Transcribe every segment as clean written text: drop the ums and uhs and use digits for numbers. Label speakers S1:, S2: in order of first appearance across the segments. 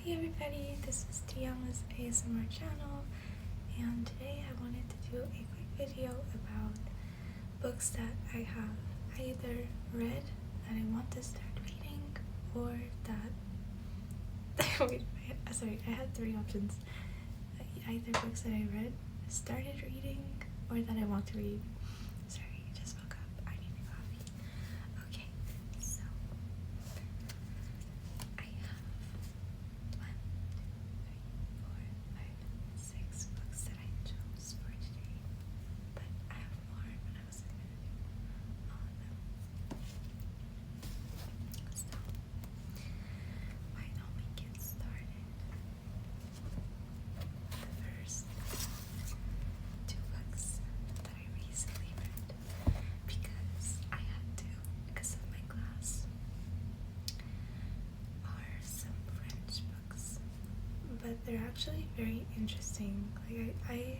S1: Hey everybody, this is Tiana's ASMR channel, and today I wanted to do a quick video about books that I have either read that I want to start reading, or that I had three options. Either books that I read, started reading, or that I want to read. Sorry, I just woke up. I need a coffee. Okay, so I have 1, 2, 3, 4, 5, 6 books that I chose for today, but I have more, but I wasn't gonna do all of them. So why don't we get started? The first 2 books that I recently read because I had to, because of my class, are some French books, but they're actually very interesting. Like I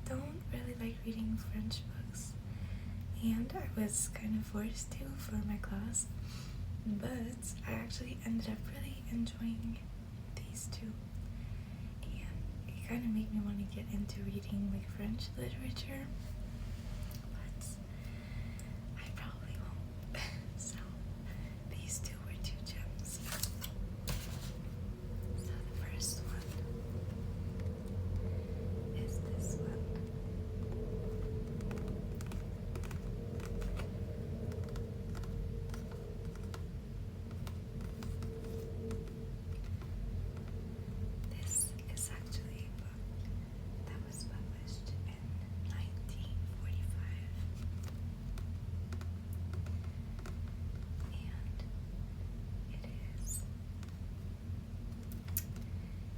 S1: don't really like reading French books, and I was kind of forced to for my class, but I actually ended up really enjoying these 2, and it kind of made me want to get into reading like French literature, but I probably won't. So these 2 were 2 gems. So the first one is this one. This is actually a book that was published in 1945, and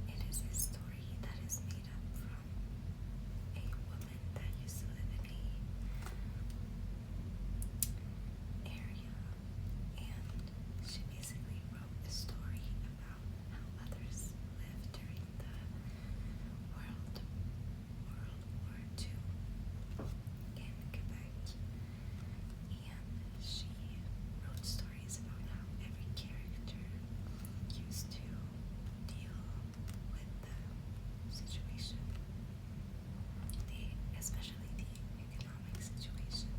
S1: it is a story that is made up from a woman that used to live in a area, and she basically wrote a story about how others lived during the World War II in Quebec, and she wrote stories about how every character used to deal with the situation, especially the economic situation.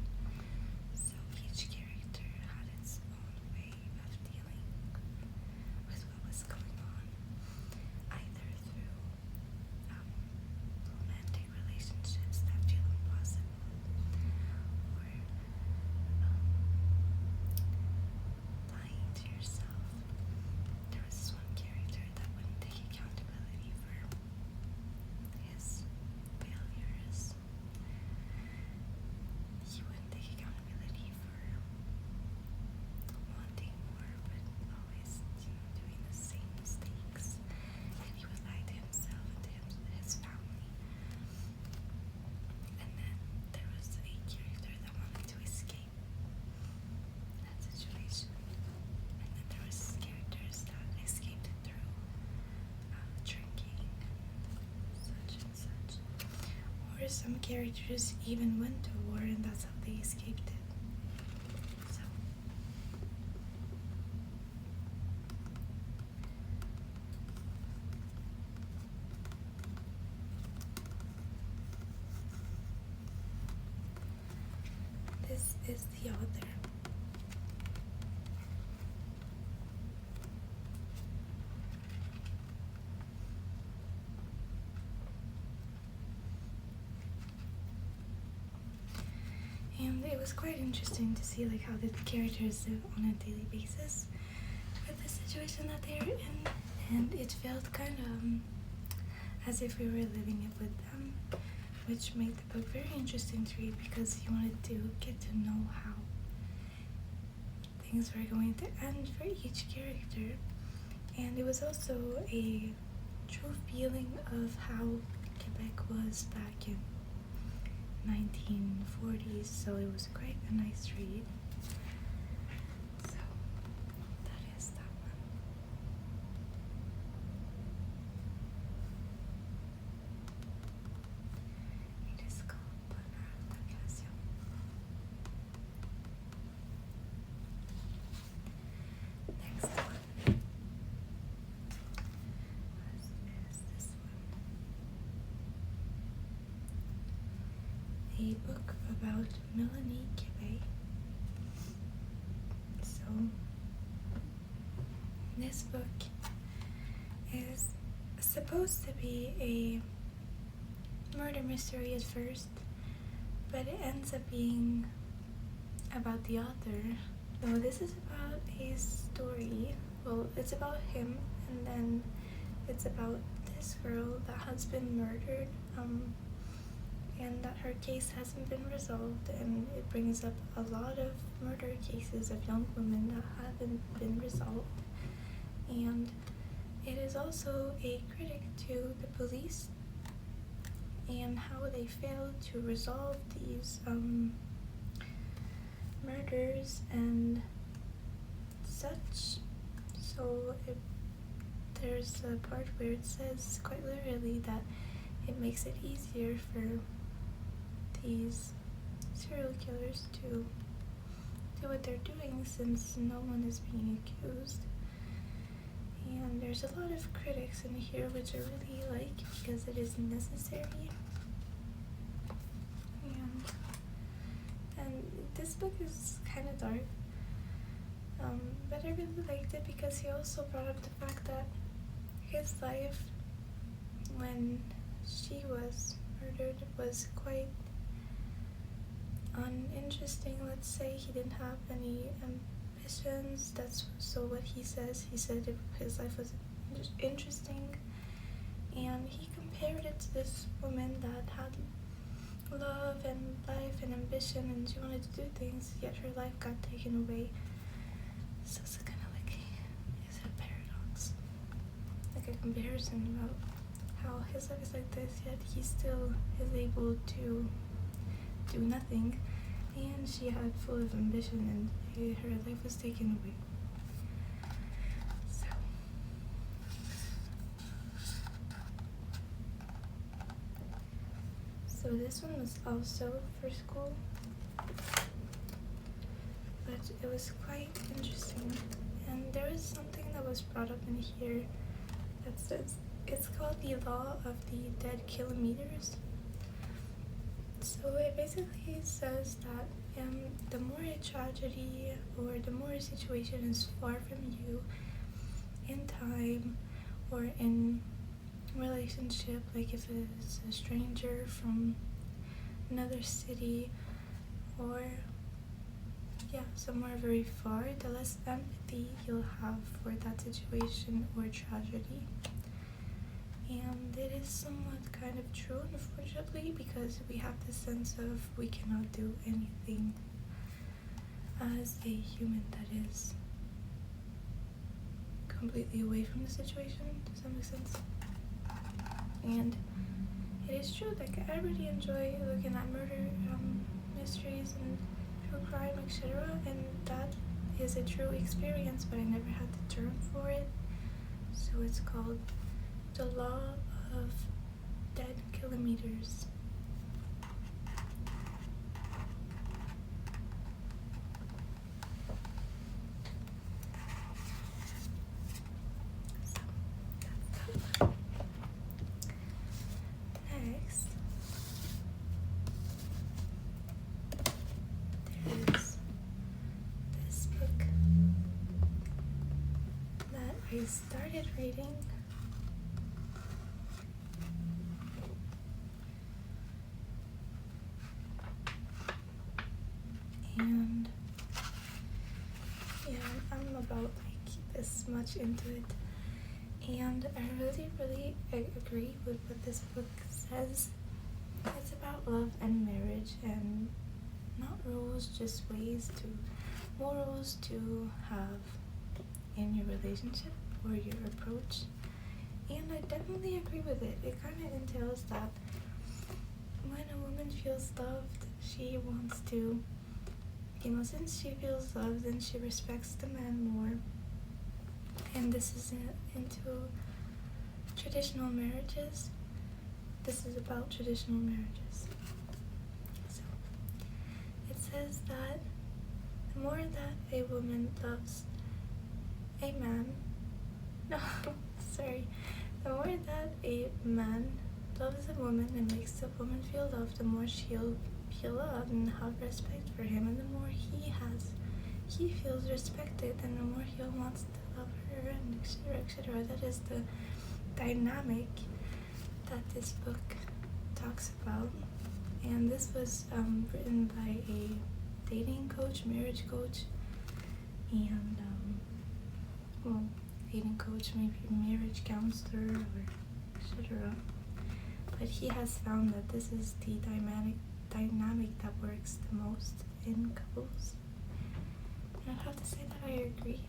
S1: So each character had its own way of dealing with what was going on, either through romantic relationships that feel impossible, or lying to yourself. There was this one character that wouldn't take accountability for his failures. He wouldn't take accountability for wanting more, but always, doing the same mistakes. And he would lie to himself and to his family. And then there was a character that wanted to escape that situation. And then there was characters that escaped it through drinking and such. Or some characters even went to war, and that's how they escaped it. So this is the author. And it was quite interesting to see like how the characters live on a daily basis with the situation that they're in, and it felt kind of as if we were living it with them, which made the book very interesting to read because you wanted to get to know how things were going to end for each character. And it was also a true feeling of how Quebec was back in 1940s, so it was quite a nice read. So that is that one. It is called Bonheur d'Occasion. Next one a book about Melanie Kibbe. So, this book is supposed to be a murder mystery at first, but it ends up being about the author. So this is about a story. Well, it's about him, and then it's about this girl that has been murdered, and that her case hasn't been resolved, and it brings up a lot of murder cases of young women that haven't been resolved. And it is also a critic to the police and how they failed to resolve these murders and such. So there's a part where it says quite literally that it makes it easier for these serial killers to do what they're doing since no one is being accused. And there's a lot of critics in here which I really like because it is necessary. And this book is kind of dark, but I really liked it because he also brought up the fact that his life when she was murdered was quite uninteresting. Let's say he didn't have any ambitions. That's so what he says. He said his life was interesting, and he compared it to this woman that had love and life and ambition, and she wanted to do things, yet her life got taken away. So it's kind of like a paradox, like a comparison about how his life is like this, yet he still is able to do nothing, and she had full of ambition, and her life was taken away. So this one was also for school, but it was quite interesting. And there is something that was brought up in here that says it's called the law of the dead kilometers. So it basically says that the more a tragedy or the more a situation is far from you in time or in relationship, like if it's a stranger from another city or somewhere very far, the less empathy you'll have for that situation or tragedy. And it is somewhat kind of true, unfortunately, because we have this sense of we cannot do anything as a human that is completely away from the situation. Does that make sense? And it is true, like I really enjoy looking at murder mysteries and true crime, etc. And that is a true experience, but I never had the term for it. So it's called the law of dead kilometers. Next, there's this book that I started reading. And I'm about like this much into it. And I really agree with what this book says. It's about love and marriage, and not rules, just morals to have in your relationship or your approach. And I definitely agree with it. It kind of entails that when a woman feels loved, she wants to, since she feels loved, then she respects the man more. And this is into traditional marriages. This is about traditional marriages. So it says that the more that a woman loves a man, the more that a man loves a woman and makes the woman feel loved, the more he'll he loved and have respect for him, and the more he feels respected, and the more he wants to love her, and etc., etc. That is the dynamic that this book talks about. And this was written by a dating coach, marriage coach, and dating coach, maybe marriage counselor, or etc. But he has found that this is the dynamic that works the most in couples. And I have to say that I agree.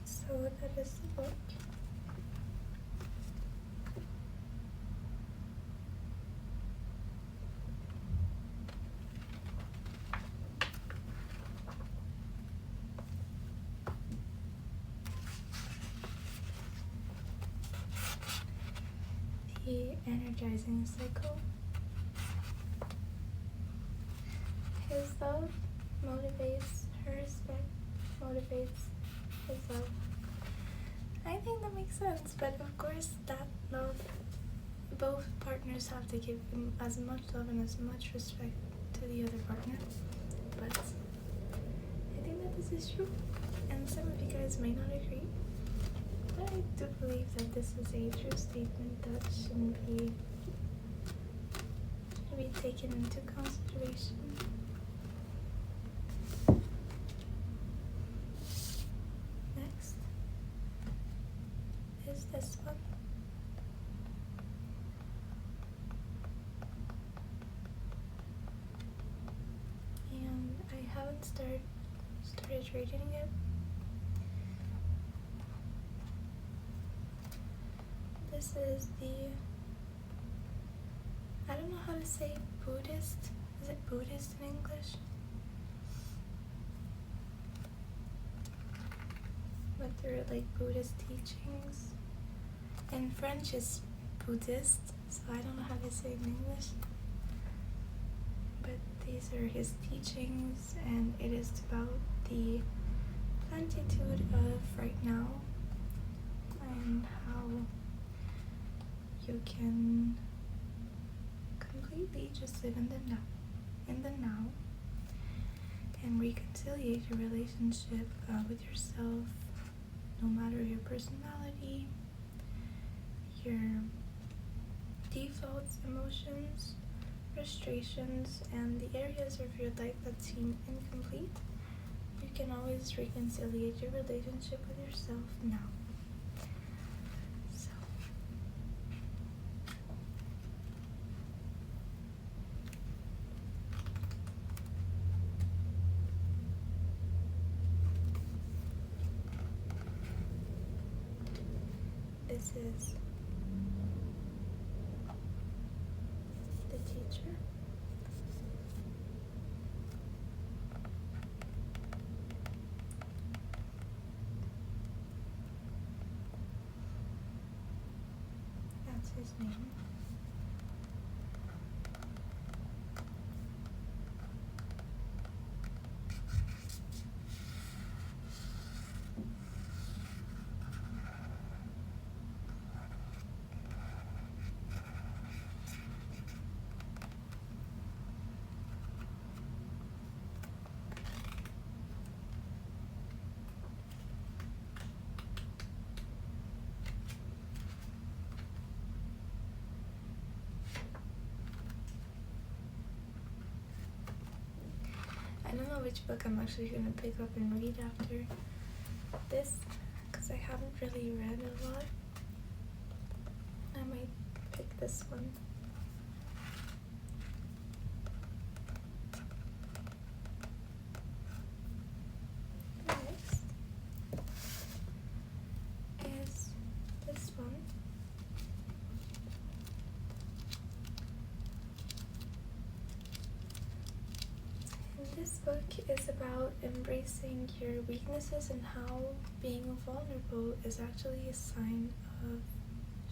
S1: So that is the book. The energizing cycle. His love motivates her respect, motivates his love. I think that makes sense, but of course that love, both partners have to give him as much love and as much respect to the other partner. But I think that this is true, and some of you guys may not agree. But I do believe that this is a true statement that shouldn't be taken into consideration. Next is this one. And I haven't started reading it. This is I don't know how to say Buddhist. Is it Buddhist in English? But they're like Buddhist teachings. In French it's Buddhist, so I don't know how to say it in English. But these are his teachings, and it is about the plenitude of right now and how you can completely just live in the now, and reconciliate your relationship with yourself, no matter your personality, your defaults, emotions, frustrations, and the areas of your life that seem incomplete. You can always reconciliate your relationship with yourself now. This is the teacher. That's his name. I don't know which book I'm actually going to pick up and read after this, because I haven't really read a lot might pick this one. Next is this one. This book is about embracing your weaknesses and how being vulnerable is actually a sign of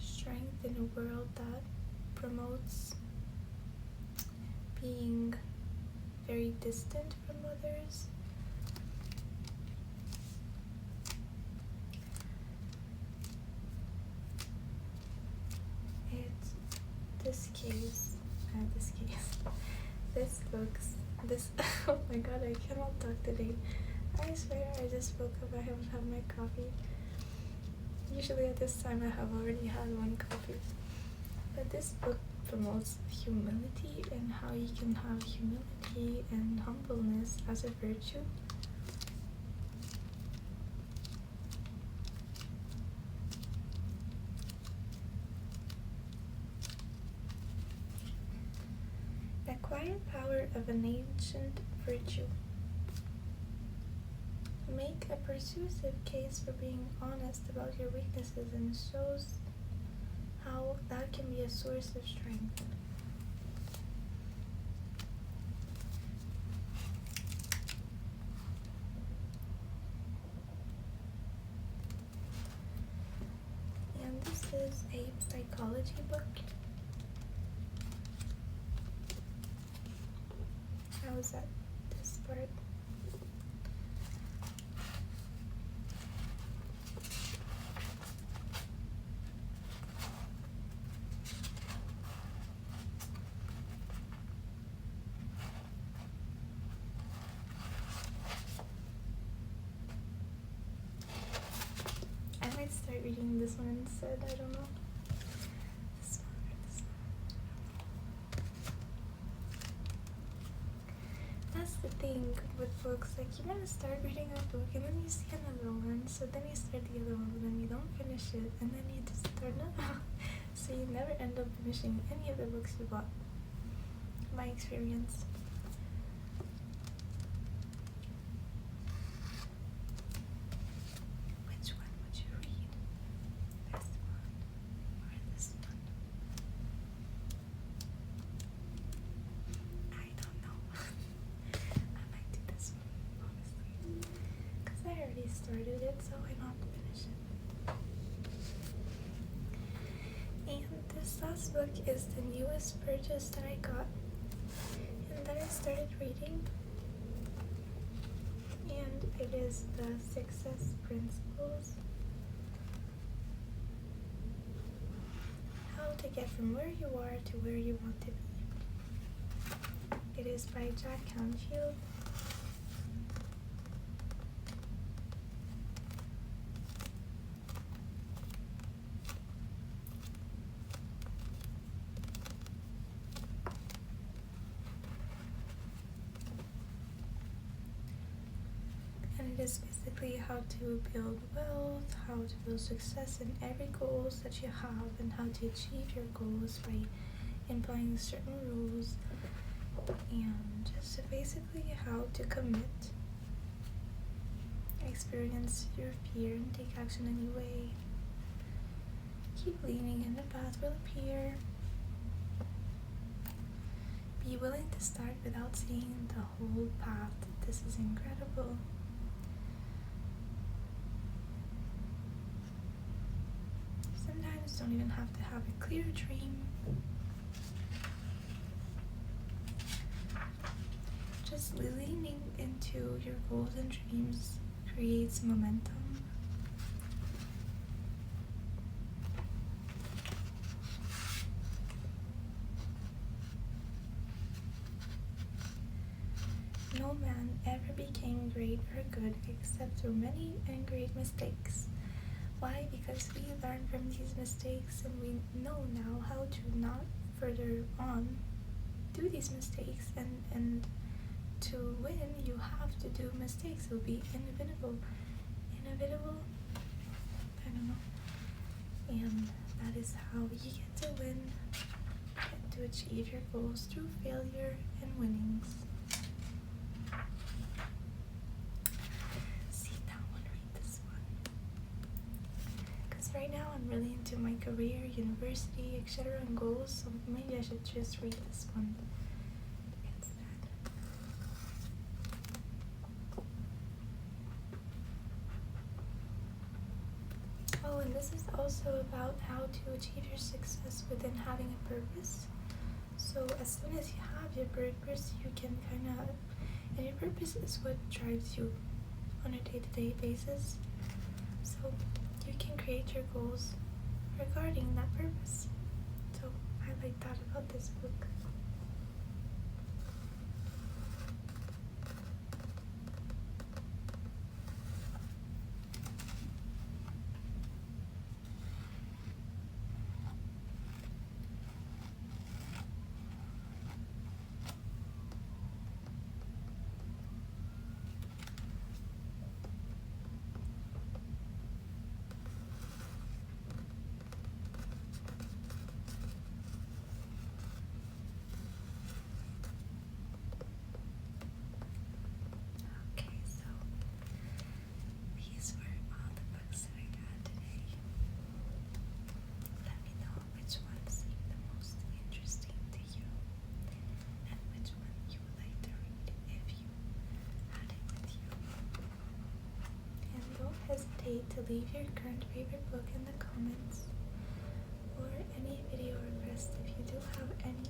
S1: strength in a world that promotes being very distant from others. This oh my god, I cannot talk today. I swear I just woke up, I haven't had my coffee. Usually at this time I have already had one coffee. But this book promotes humility and how you can have humility and humbleness as a virtue. The quiet power of an ancient virtue. Make a persuasive case for being honest about your weaknesses and shows how that can be a source of strength. And this is a psychology book. How is that this part? I might start reading this one instead, I don't know. This one or this one. That's the thing with books, like you want to start reading a book and then you see another one, so then you start the other one, but then you don't finish it, and then you just start another. So you never end up finishing any of the books you bought. My experience. Which one would you read? This one or this one? I don't know. I might do this one, honestly. Because I already started it, so why not finish it? And this last book is the newest purchase that I got and that I started reading. And it is The Success Principles. How to get from where you are to where you want to be. It is by Jack Canfield. And it is basically how to build wealth, how to build success in every goals that you have, and how to achieve your goals by implying certain rules, and just basically how to commit, experience your fear, and take action anyway. Keep leaning and the path will appear. Be willing to start without seeing the whole path. This is incredible. Sometimes you don't even have to have a clear dream. Just leaning into your goals and dreams creates momentum. No man ever became great or good except through many and great mistakes. Why? Because we learn from these mistakes and we know now how to not further on do these mistakes, and to win you have to do mistakes. It will be inevitable, I don't know. And that is how you get to win, get to achieve your goals through failure and winnings. See that one, read this one. Because right now I'm really into my career, university, etc. and goals, so maybe I should just read this one instead. Oh, and this is also about how to achieve your success within having a purpose. So as soon as you have your purpose, you can and your purpose is what drives you on a day-to-day basis. So you can create your goals regarding that purpose. So I like that about this book. Okay, so these were all the books that I got today. Let me know which one seemed the most interesting to you and which one you would like to read if you had it with you. And don't hesitate to leave your current favorite book in the comments or any video requests if you do have any.